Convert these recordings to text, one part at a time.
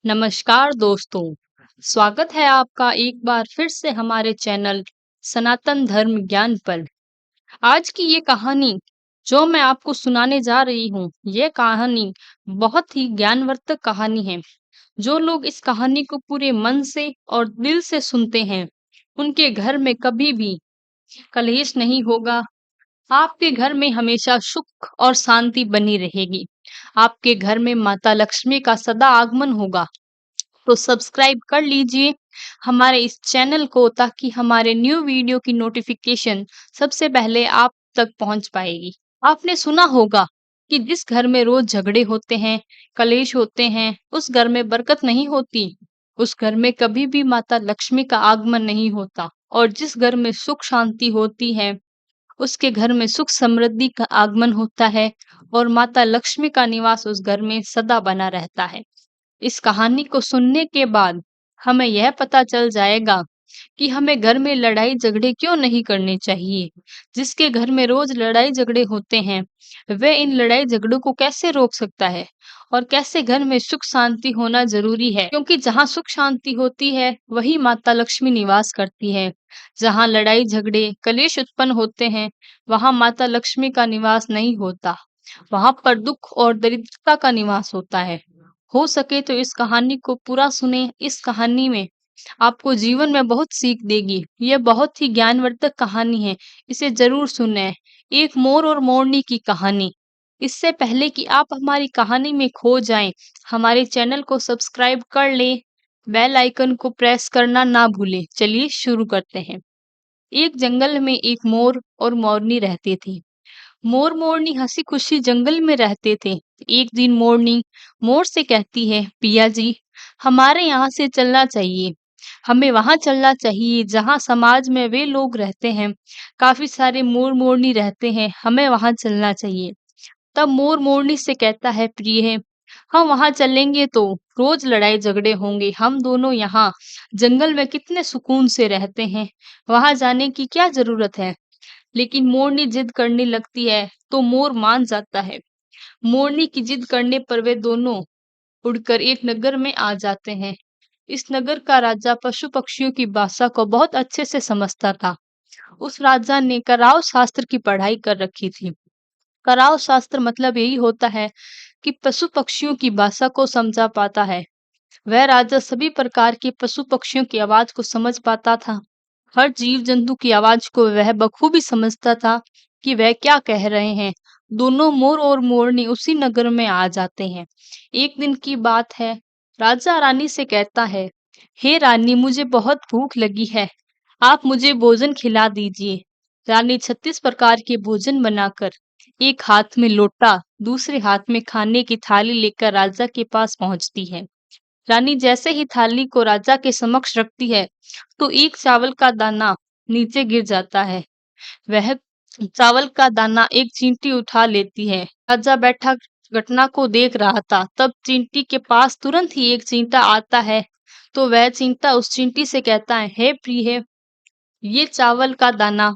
नमस्कार दोस्तों, स्वागत है आपका एक बार फिर से हमारे चैनल सनातन धर्म ज्ञान पर। आज की ये कहानी जो मैं आपको सुनाने जा रही हूँ, ये कहानी बहुत ही ज्ञानवर्धक कहानी है। जो लोग इस कहानी को पूरे मन से और दिल से सुनते हैं, उनके घर में कभी भी कलेश नहीं होगा। आपके घर में हमेशा सुख और शांति बनी रहेगी। आपके घर में माता लक्ष्मी का सदा आगमन होगा। तो सब्सक्राइब कर लीजिए हमारे इस चैनल को, ताकि हमारे न्यू वीडियो की नोटिफिकेशन सबसे पहले आप तक पहुंच पाएगी। आपने सुना होगा कि जिस घर में रोज झगड़े होते हैं, कलेश होते हैं, उस घर में बरकत नहीं होती। उस घर में कभी भी माता लक्ष्मी का आगमन नहीं होता। और जिस घर में सुख शांति होती है, उसके घर में सुख समृद्धि का आगमन होता है और माता लक्ष्मी का निवास उस घर में सदा बना रहता है। इस कहानी को सुनने के बाद हमें यह पता चल जाएगा कि हमें घर में लड़ाई झगड़े क्यों नहीं करने चाहिए। जिसके घर में रोज लड़ाई झगड़े होते हैं, वह इन लड़ाई झगड़ों को कैसे रोक सकता है और कैसे घर में सुख शांति होना जरूरी है, क्योंकि जहाँ सुख शांति होती है वही माता लक्ष्मी निवास करती है। जहाँ लड़ाई झगड़े कलेश उत्पन्न होते हैं, वहाँ माता लक्ष्मी का निवास नहीं होता। वहां पर दुख और दरिद्रता का निवास होता है। हो सके तो इस कहानी को पूरा सुने। इस कहानी में आपको जीवन में बहुत सीख देगी। यह बहुत ही ज्ञानवर्धक कहानी है, इसे जरूर सुने। एक मोर और मोरनी की कहानी। इससे पहले कि आप हमारी कहानी में खो जाएं, हमारे चैनल को सब्सक्राइब कर ले, बेल आइकन को प्रेस करना ना भूलें। चलिए शुरू करते हैं। एक जंगल में एक मोर और मोरनी रहते थे। मोर मोरनी हंसी खुशी जंगल में रहते थे। एक दिन मोरनी मोर से कहती है, पिया जी, हमारे यहाँ से चलना चाहिए। हमें वहां चलना चाहिए जहाँ समाज में वे लोग रहते हैं। काफी सारे मोर मोरनी रहते हैं, हमें वहां चलना चाहिए। तब मोर मोरनी से कहता है, प्रिय, हम वहां चलेंगे तो रोज लड़ाई झगड़े होंगे। हम दोनों यहाँ जंगल में कितने सुकून से रहते हैं, वहां जाने की क्या जरूरत है। लेकिन मोरनी जिद करने लगती है तो मोर मान जाता है। मोरनी की जिद करने पर वे दोनों उड़कर एक नगर में आ जाते हैं। इस नगर का राजा पशु पक्षियों की भाषा को बहुत अच्छे से समझता था। उस राजा ने कराव शास्त्र की पढ़ाई कर रखी थी। कराव शास्त्र मतलब यही होता है कि पशु पक्षियों की भाषा को समझा पाता है। वह राजा सभी प्रकार के पशु पक्षियों की आवाज को समझ पाता था। हर जीव जंतु की आवाज को वह बखूबी समझता था कि वह क्या कह रहे हैं। दोनों मोर और मोरनी उसी नगर में आ जाते हैं। एक दिन की बात है। राजा रानी से कहता है, हे रानी, मुझे बहुत भूख लगी है, आप मुझे भोजन खिला दीजिए। रानी 36 प्रकार के भोजन बनाकर एक हाथ में लोटा, दूसरे हाथ में खाने की थाली लेकर राजा के पास पहुंचती है। रानी जैसे ही थाली को राजा के समक्ष रखती है, तो एक चावल का दाना नीचे गिर जाता है। वह चावल का दाना एक चींटी उठा लेती है। राजा बैठा घटना को देख रहा था। तब चींटी के पास तुरंत ही एक चींटा आता है। तो वह चींटा उस चींटी से कहता है, हे प्रिय, ये चावल का दाना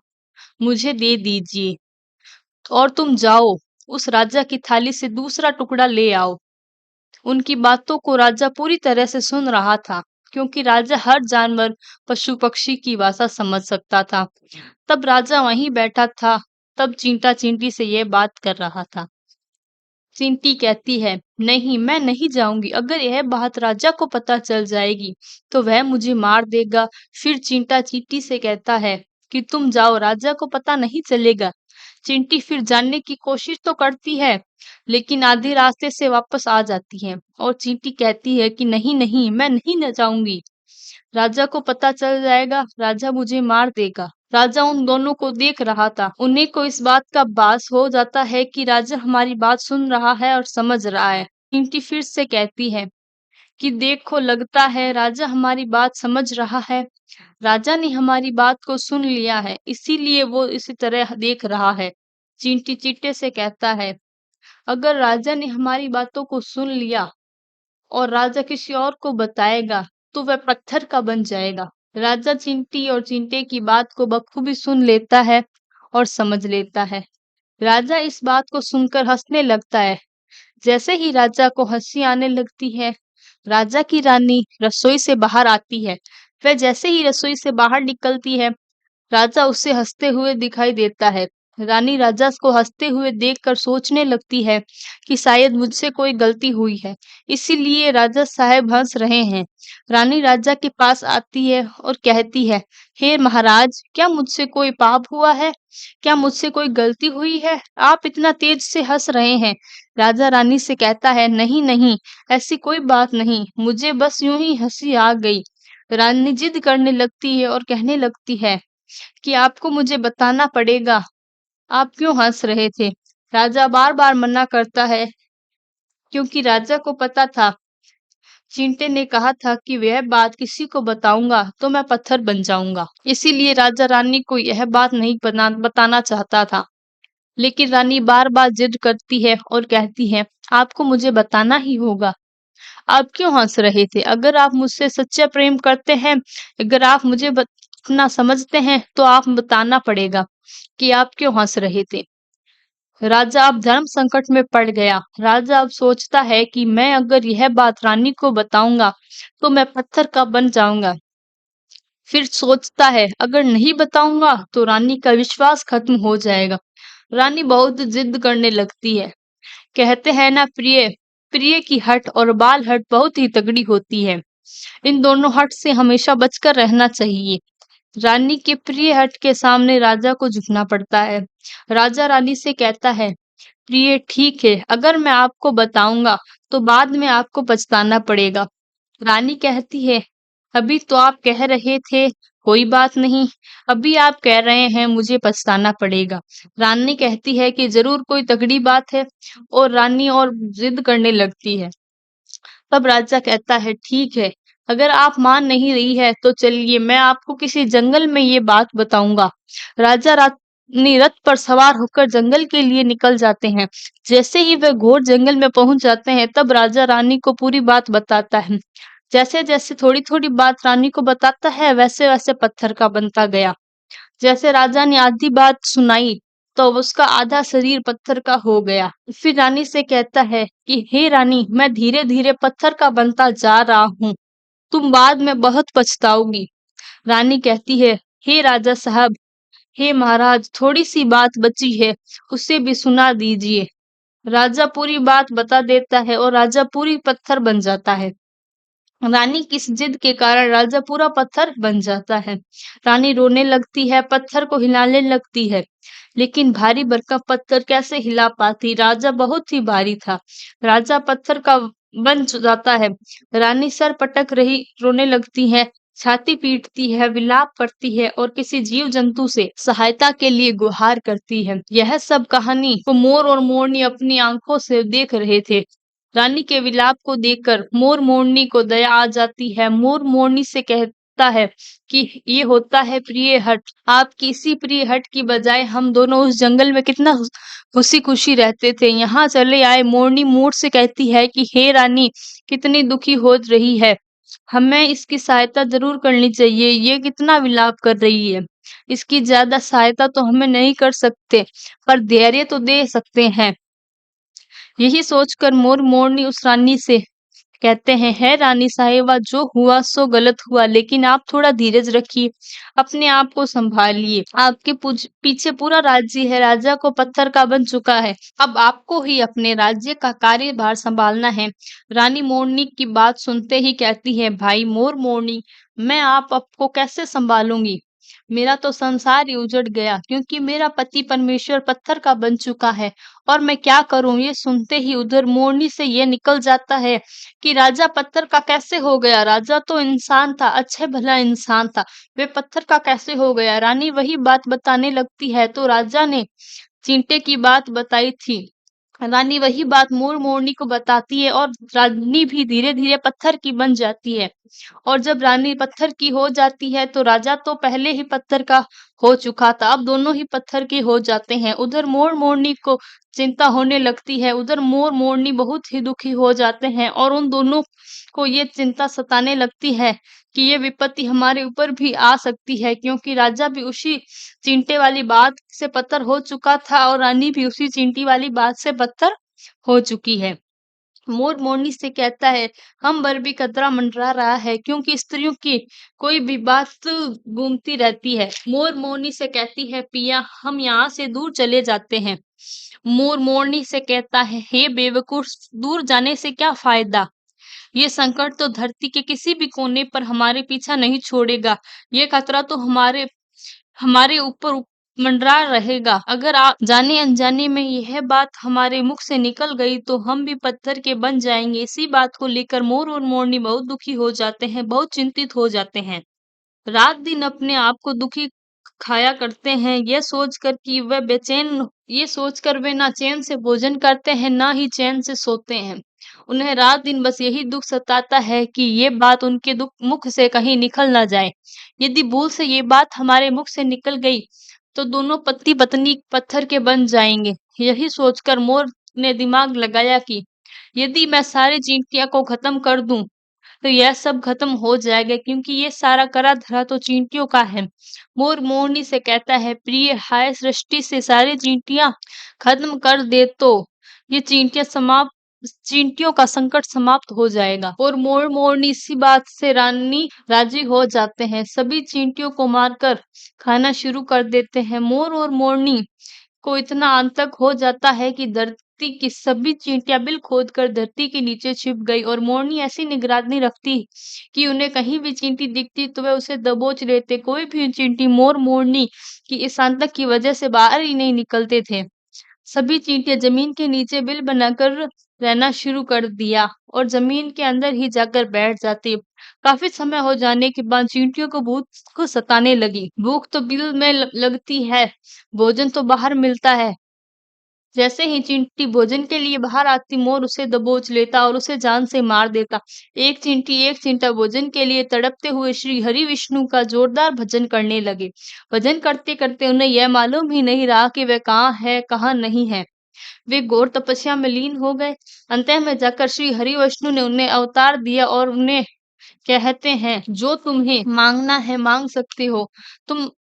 मुझे दे दीजिए और तुम जाओ उस राजा की थाली से दूसरा टुकड़ा ले आओ। उनकी बातों को राजा पूरी तरह से सुन रहा था, क्योंकि राजा हर जानवर पशु पक्षी की भाषा समझ सकता था। तब राजा वहीं बैठा था। तब चींटा चींटी से यह बात कर रहा था। चींटी कहती है, नहीं, मैं नहीं जाऊंगी। अगर यह बात राजा को पता चल जाएगी तो वह मुझे मार देगा। फिर चींटा चींटी से कहता है कि तुम जाओ, राजा को पता नहीं चलेगा। चिंटी फिर जानने की कोशिश तो करती है, लेकिन आधे रास्ते से वापस आ जाती है और चींटी कहती है कि नहीं नहीं, मैं नहीं न जाऊंगी। राजा को पता चल जाएगा, राजा मुझे मार देगा। राजा उन दोनों को देख रहा था। उन्हीं को इस बात का भास हो जाता है कि राजा हमारी बात सुन रहा है और समझ रहा है। चींटी फिर से कहती है कि देखो, लगता है राजा हमारी बात समझ रहा है। राजा ने हमारी बात को सुन लिया है, इसीलिए वो इसी तरह देख रहा है। चींटी चींटे से कहता है, अगर राजा ने हमारी बातों को सुन लिया और राजा किसी और को बताएगा तो वह पत्थर का बन जाएगा। राजा चींटी और चींटे की बात को बखूबी सुन लेता है और समझ लेता है। राजा इस बात को सुनकर हंसने लगता है। जैसे ही राजा को हंसी आने लगती है, राजा की रानी रसोई से बाहर आती है। वह जैसे ही रसोई से बाहर निकलती है, राजा उसे हंसते हुए दिखाई देता है। रानी राजा को हंसते हुए देखकर सोचने लगती है कि शायद मुझसे कोई गलती हुई है, इसीलिए राजा साहब हंस रहे हैं। रानी राजा के पास आती है और कहती है, हे महाराज, क्या मुझसे कोई पाप हुआ है? क्या मुझसे कोई गलती हुई है? आप इतना तेज से हंस रहे हैं। राजा रानी से कहता है, नहीं नहीं, ऐसी कोई बात नहीं, मुझे बस यूं ही हंसी आ गई। रानी जिद करने लगती है और कहने लगती है कि आपको मुझे बताना पड़ेगा, आप क्यों हंस रहे थे? राजा बार-बार मना करता है, क्योंकि राजा को पता था, चींटे ने कहा था कि वह बात किसी को बताऊंगा तो मैं पत्थर बन जाऊंगा। इसीलिए राजा रानी को यह बात नहीं बताना चाहता था। लेकिन रानी बार-बार जिद करती है और कहती है, आपको मुझे बताना ही होगा। आप क्यों हंस रहे थे? अगर आप मुझसे सच्चा प्रेम करते हैं, अगर आप मुझे अपना समझते हैं, तो आप बताना पड़ेगा कि आप क्यों हंस रहे थे। राजा अब धर्म संकट में पड़ गया। राजा अब सोचता है कि मैं अगर यह बात रानी को बताऊंगा, तो मैं पत्थर का बन जाऊंगा। फिर सोचता है, अगर नहीं बताऊंगा, तो रानी का विश्वास खत्म हो जाएगा। रानी बहुत जिद करने लगती है। कहते हैं ना, प्रिय प्रिय की हट और बाल हट बहुत ही तगड़ी होती है। इन दोनों हट से हमेशा बचकर रहना चाहिए। रानी के प्रिय हट के सामने राजा को झुकना पड़ता है। राजा रानी से कहता है, प्रिय ठीक है, अगर मैं आपको बताऊंगा तो बाद में आपको पछताना पड़ेगा। रानी कहती है, अभी तो आप कह रहे थे कोई बात नहीं, अभी आप कह रहे हैं मुझे पछताना पड़ेगा। रानी कहती है कि जरूर कोई तगड़ी बात है, और रानी और जिद करने लगती है। तब राजा कहता है, ठीक है, अगर आप मान नहीं रही है तो चलिए मैं आपको किसी जंगल में ये बात बताऊंगा। राजा रानी रथ पर सवार होकर जंगल के लिए निकल जाते हैं। जैसे ही वे घोर जंगल में पहुंच जाते हैं, तब राजा रानी को पूरी बात बताता है। जैसे जैसे थोड़ी थोड़ी बात रानी को बताता है, वैसे वैसे पत्थर का बनता गया। जैसे राजा ने आधी बात सुनाई, तो उसका आधा शरीर पत्थर का हो गया। फिर रानी से कहता है कि हे रानी, मैं धीरे धीरे पत्थर का बनता जा रहा हूँ, तुम बाद में बहुत पछताओगी। रानी कहती है, हे राजा साहब, हे महाराज, थोड़ी सी बात बची है, उसे भी सुना दीजिए। राजा पूरी बात बता देता है और राजा पूरी पत्थर बन जाता है। रानी की इस जिद के कारण राजा पूरा पत्थर बन जाता है। रानी रोने लगती है, पत्थर को हिलाने लगती है, लेकिन भारी भरकम पत्थर कैसे हिला पाती? राजा बहुत ही भारी था। राजा पत्थर का बन जाता है। रानी सर पटक रही रोने लगती है, छाती पीटती है, विलाप करती है और किसी जीव जंतु से सहायता के लिए गुहार करती है। यह सब कहानी को मोर और मोरनी अपनी आंखों से देख रहे थे। रानी के विलाप को देखकर मोर मोरनी को दया आ जाती है। मोर मोरनी से कहता है कि ये होता है प्रिय हट, आपकी इसी प्रिय हट की बजाय हम दोनों उस जंगल में कितना खुशी खुशी रहते थे, यहाँ चले आए। मोरनी मोर से कहती है कि हे रानी, कितनी दुखी हो रही है, हमें इसकी सहायता जरूर करनी चाहिए। ये कितना विलाप कर रही है, इसकी ज्यादा सहायता तो हमें नहीं कर सकते, पर धैर्य तो दे सकते हैं। यही सोचकर मोर मोरनी उस रानी से कहते हैं, है रानी साहिबा, जो हुआ सो गलत हुआ, लेकिन आप थोड़ा धीरज रखिए, अपने आप को संभालिए। आपके पीछे पूरा राज्य है, राजा को पत्थर का बन चुका है, अब आपको ही अपने राज्य का कार्यभार संभालना है। रानी मोरनी की बात सुनते ही कहती है, भाई मोर मोरनी, मैं आपको कैसे संभालूंगी? मेरा तो संसार ही उजड़ गया, क्योंकि मेरा पति परमेश्वर पत्थर का बन चुका है, और मैं क्या करूं? ये सुनते ही उधर मोरनी से ये निकल जाता है कि राजा पत्थर का कैसे हो गया? राजा तो इंसान था, अच्छे भला इंसान था, वे पत्थर का कैसे हो गया? रानी वही बात बताने लगती है, तो राजा ने चींटे की बात बताई थी। रानी वही बात मोर मोरनी को बताती है, और रानी भी धीरे धीरे पत्थर की बन जाती है। और जब रानी पत्थर की हो जाती है, तो राजा तो पहले ही पत्थर का हो चुका था, अब दोनों ही पत्थर के हो जाते हैं। उधर मोर मोरनी को चिंता होने लगती है, उधर मोर मोरनी बहुत ही दुखी हो जाते हैं, और उन दोनों को ये चिंता सताने लगती है कि ये विपत्ति हमारे ऊपर भी आ सकती है, क्योंकि राजा भी उसी चींटे वाली बात से पत्थर हो चुका था, और रानी भी उसी चींटी वाली बात से पत्थर हो चुकी है। मोर मोरनी से कहता है, हम पर भी खतरा मंडरा रहा है क्योंकि स्त्रियों की कोई भी बात गूंजती रहती है। मोर मोरनी से कहती है, पिया हम यहाँ से दूर चले जाते हैं। मोर मोरनी से कहता है, हे बेवकूफ, दूर जाने से क्या फायदा? ये संकट तो धरती के किसी भी कोने पर हमारे पीछा नहीं छोड़ेगा। ये खतरा तो हमारे हमारे ऊपर मंडरा रहेगा। अगर आप जाने अनजाने में यह बात हमारे मुख से निकल गई तो हम भी पत्थर के बन जाएंगे। इसी बात को लेकर मोर और मोरनी बहुत दुखी हो जाते हैं, बहुत चिंतित हो जाते हैं। रात दिन अपने आप को दुखी खाया करते हैं, ये सोचकर वे ना चैन से भोजन करते हैं, ना ही चैन से सोते हैं। उन्हें रात दिन बस यही दुख सताता है कि ये बात उनके दुख मुख से कहीं निकल ना जाए। यदि भूल से ये बात हमारे मुख से निकल गई तो दोनों पति पत्नी पत्थर के बन जाएंगे। यही सोचकर मोर ने दिमाग लगाया कि यदि मैं सारी चींटियां को खत्म कर दूं तो यह सब खत्म हो जाएगा, क्योंकि ये सारा करा धरा तो चींटियों का है। मोर मोरनी से कहता है, प्रिय, हाय सृष्टि से सारी चींटियां खत्म कर दे तो ये चींटियों का संकट समाप्त हो जाएगा। और मोर मोरनी इसी बात से रानी राजी हो जाते हैं। सभी चींटियों को मारकर खाना शुरू कर देते हैं। मोर और मोरनी को इतना आतंक हो जाता है कि धरती की सभी चींटियां बिल खोदकर धरती के नीचे छिप गई। और मोरनी ऐसी निगरानी रखती कि उन्हें कहीं भी चींटी दिखती तो वे उसे दबोच लेते। कोई भी चींटी मोर मोरनी की इस आतंक की वजह से बाहर ही नहीं निकलते थे। सभी चींटियां जमीन के नीचे बिल बनाकर रहना शुरू कर दिया और जमीन के अंदर ही जाकर बैठ जाती। काफी समय हो जाने के बाद चींटियों को भूख को सताने लगी। भूख तो बिल में लगती है, भोजन तो बाहर मिलता है। जैसे ही चींटी भोजन के लिए बाहर आती, मोर उसे दबोच लेता और उसे जान से मार देता। एक चींटा भोजन के लिए तड़पते हुए श्री हरि विष्णु का जोरदार भजन करने लगे। भजन करते करते उन्हें यह मालूम ही नहीं रहा कि वे कहाँ है कहाँ नहीं है। वे घोर तपस्या में लीन हो गए। अंत में जाकर श्री हरि विष्णु ने उन्हें अवतार दिया और उन्हें कहते हैं, जो तुम्हें मांगना है मांग सकते हो। तुम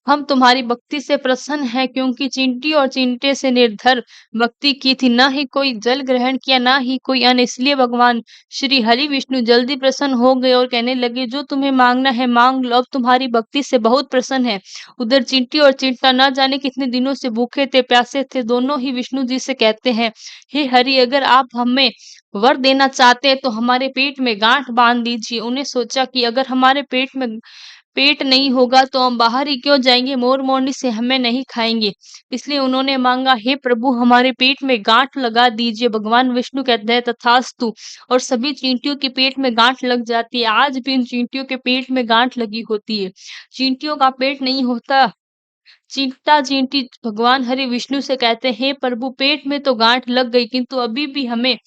हम तुम्हारी भक्ति से प्रसन्न हैं, क्योंकि चींटी और चींटे से निर्धर भक्ति की थी, ना ही कोई जल ग्रहण किया, ना ही कोई अन्न। इसलिए भगवान श्री हरि विष्णु जल्दी प्रसन्न हो गए और कहने लगे, जो तुम्हें मांगना है मांग लो, अब तुम्हारी भक्ति से बहुत प्रसन्न है। उधर चींटी और चींटा ना जाने कितने दिनों से भूखे थे, प्यासे थे। दोनों ही विष्णु जी से कहते हैं, हे हरि, अगर आप हमें वर देना चाहते हैं तो हमारे पेट में गांठ बांध दीजिए। उन्हें सोचा कि अगर हमारे पेट नहीं होगा तो हम बाहर ही क्यों जाएंगे, मोर मोरनी से हमें नहीं खाएंगे। इसलिए उन्होंने मांगा, हे प्रभु, हमारे पेट में गांठ लगा दीजिए। भगवान विष्णु कहते हैं, तथास्तु। और सभी चींटियों के पेट में गांठ लग जाती है। आज भी इन चींटियों के पेट में गांठ लगी होती है। चींटियों का पेट नहीं होता। चींटा चींटी भगवान हरि विष्णु से कहते हैं, हे प्रभु, पेट में तो गांठ लग गई, किंतु अभी भी हमें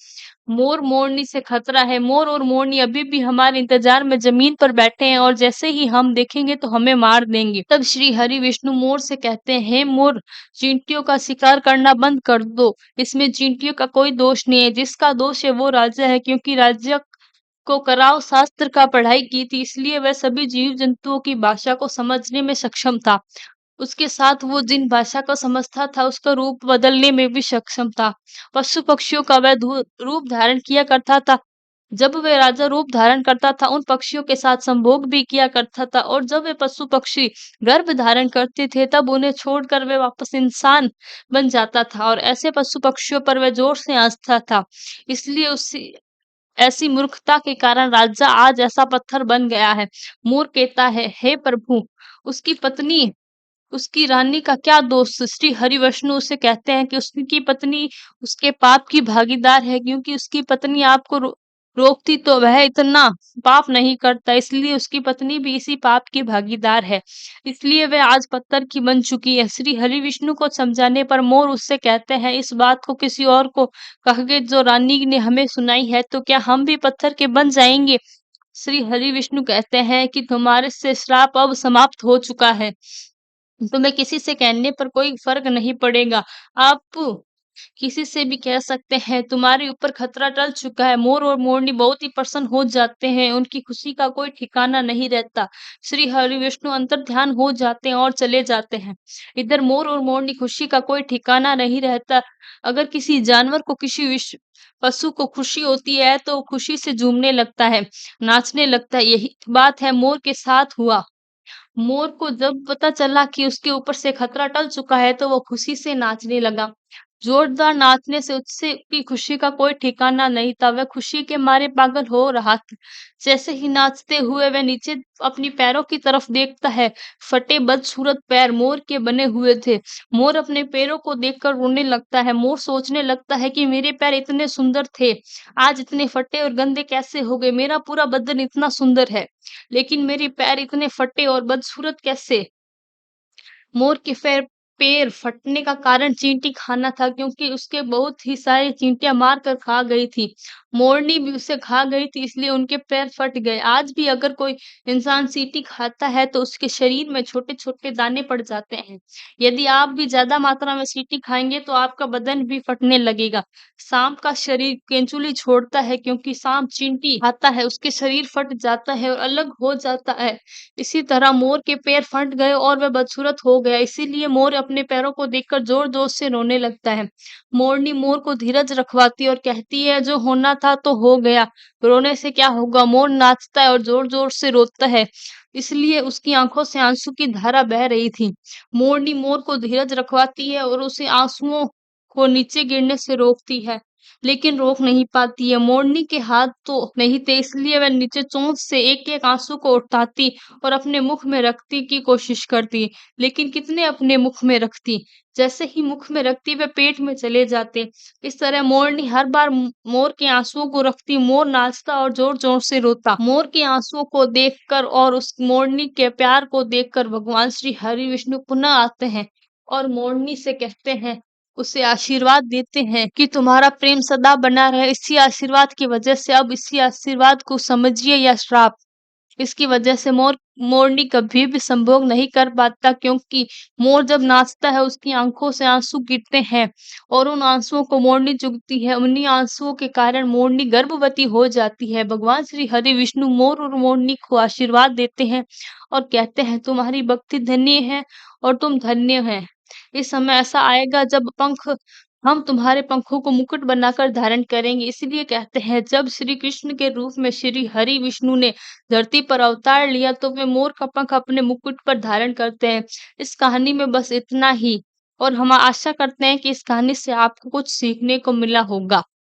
मोर मोरनी से खतरा है। मोर और मोरनी अभी भी हमारे इंतजार में जमीन पर बैठे हैं और जैसे ही हम देखेंगे तो हमें मार देंगे। तब श्री हरि विष्णु मोर से कहते हैं, हे मोर, चींटियों का शिकार करना बंद कर दो। इसमें चींटियों का कोई दोष नहीं है। जिसका दोष है वो राजा है, क्योंकि राज्य को कराव शास्त्र का पढ़ाई की थी, इसलिए वह सभी जीव जंतुओं की भाषा को समझने में सक्षम था। उसके साथ वो जिन भाषा को समझता था उसका रूप बदलने में भी सक्षम था। पशु पक्षियों का वह रूप धारण किया करता था। जब वह राजा रूप धारण करता था, उन पक्षियों के साथ संभोग भी किया करता था। और जब वे पशु पक्षी गर्भ धारण करते थे, तब उन्हें छोड़कर वे वापस इंसान बन जाता था और ऐसे पशु पक्षियों पर वह जोर से हंसता था। इसलिए उसी ऐसी मूर्खता के कारण राजा आज ऐसा पत्थर बन गया है। मोर कहता है, हे प्रभु, उसकी पत्नी उसकी रानी का क्या दोष? श्री हरिविष्णु उसे कहते हैं कि उसकी पत्नी उसके पाप की भागीदार है, क्योंकि उसकी पत्नी आपको रोकती तो वह इतना पाप नहीं करता, इसलिए उसकी पत्नी भी इसी पाप की भागीदार है। इसलिए वह आज पत्थर की बन चुकी है। श्री हरिविष्णु को समझाने पर मोर उससे कहते हैं, इस बात को किसी और को कहोगे जो रानी ने हमें सुनाई है तो क्या हम भी पत्थर के बन जाएंगे? श्री हरिविष्णु कहते हैं कि तुम्हारे से श्राप अब समाप्त हो चुका है। तुम्हें किसी से कहने पर कोई फर्क नहीं पड़ेगा। आप किसी से भी कह सकते हैं तुम्हारे ऊपर खतरा टल चुका है। मोर और मोरनी बहुत ही प्रसन्न हो जाते हैं, उनकी खुशी का कोई ठिकाना नहीं रहता। श्री हरि विष्णु अंतर्ध्यान हो जाते हैं और चले जाते हैं। इधर मोर और मोरनी खुशी का कोई ठिकाना नहीं रहता। अगर किसी जानवर को किसी पशु को खुशी होती है तो वो खुशी से झूमने लगता है, नाचने लगता है। यही बात है मोर के साथ हुआ। मोर को जब पता चला कि उसके ऊपर से खतरा टल चुका है तो वो खुशी से नाचने लगा। जोरदार नाचने से उससे की खुशी का कोई ठिकाना नहीं था, वह खुशी के मारे पागल हो रहा था। जैसे ही नाचते हुए वह नीचे अपनी पैरों की तरफ देखता है, फटे बदसूरत पैर मोर के बने हुए थे। मोर अपने पैरों को देखकर रोने लगता है। मोर सोचने लगता है कि मेरे पैर इतने सुंदर थे, आज इतने फटे और गंदे कैसे हो गए? मेरा पूरा बदन इतना सुंदर है, लेकिन मेरे पैर इतने फटे और बदसूरत कैसे? मोर के पैर फटने का कारण चींटी खाना था, क्योंकि उसके बहुत ही सारी चींटियां मार कर खा गई थी। मोरनी भी उसे खा गई थी, इसलिए उनके पैर फट गए। आज भी अगर कोई इंसान चींटी खाता है तो उसके शरीर में छोटे छोटे दाने पड़ जाते हैं। यदि आप भी ज्यादा मात्रा में चींटी खाएंगे तो आपका बदन भी फटने लगेगा। सांप का शरीर केंचुली छोड़ता है, क्योंकि सांप चींटी खाता है, उसके शरीर फट जाता है और अलग हो जाता है। इसी तरह मोर के पैर फट गए और वह बदसूरत हो गया, इसीलिए मोर अपने पैरों को देखकर जोर-जोर से रोने लगता है। मोरनी मोर को धीरज रखवाती और कहती है जो होना था तो हो गया, रोने से क्या होगा? मोर नाचता है और जोर-जोर से रोता है, इसलिए उसकी आंखों से आंसू की धारा बह रही थी। मोरनी मोर को धीरज रखवाती है और उसे आंसुओं को नीचे गिरने से रोकती है, लेकिन रोक नहीं पाती है। मोरनी के हाथ तो नहीं थे, इसलिए वह नीचे चोंच से एक-एक आंसू को उठाती और अपने मुख में रखती की कोशिश करती, लेकिन कितने अपने मुख में रखती। जैसे ही मुख में रखती वे पेट में चले जाते। इस तरह मोरनी हर बार मोर के आंसुओं को रखती, मोर नाचता और जोर-जोर से रोता। मोर के आंसुओं को देखकर और उस मोरनी के प्यार को देखकर भगवान श्री हरि विष्णु पुनः आते हैं और मोरनी से कहते हैं, उसे आशीर्वाद देते हैं कि तुम्हारा प्रेम सदा बना रहे। इसी आशीर्वाद की वजह से अब इसी आशीर्वाद को समझिए या श्राप। इसकी वजह से मोरनी कभी भी संभोग नहीं कर पाता, क्योंकि मोर जब नाचता है उसकी आंखों से आंसू गिरते हैं और उन आंसुओं को मोरनी चुगती है। उन्हीं आंसुओं के कारण मोरनी गर्भवती हो जाती है। भगवान श्री हरि विष्णु मोर और मोरनी को आशीर्वाद देते हैं और कहते हैं तुम्हारी भक्ति धन्य है और तुम धन्य है। इस समय ऐसा आएगा जब हम तुम्हारे पंखों को मुकुट बनाकर धारण करेंगे। इसीलिए कहते हैं जब श्री कृष्ण के रूप में श्री हरि विष्णु ने धरती पर अवतार लिया तो वे मोर का पंख अपने मुकुट पर धारण करते हैं। इस कहानी में बस इतना ही, और हम आशा करते हैं कि इस कहानी से आपको कुछ सीखने को मिला होगा।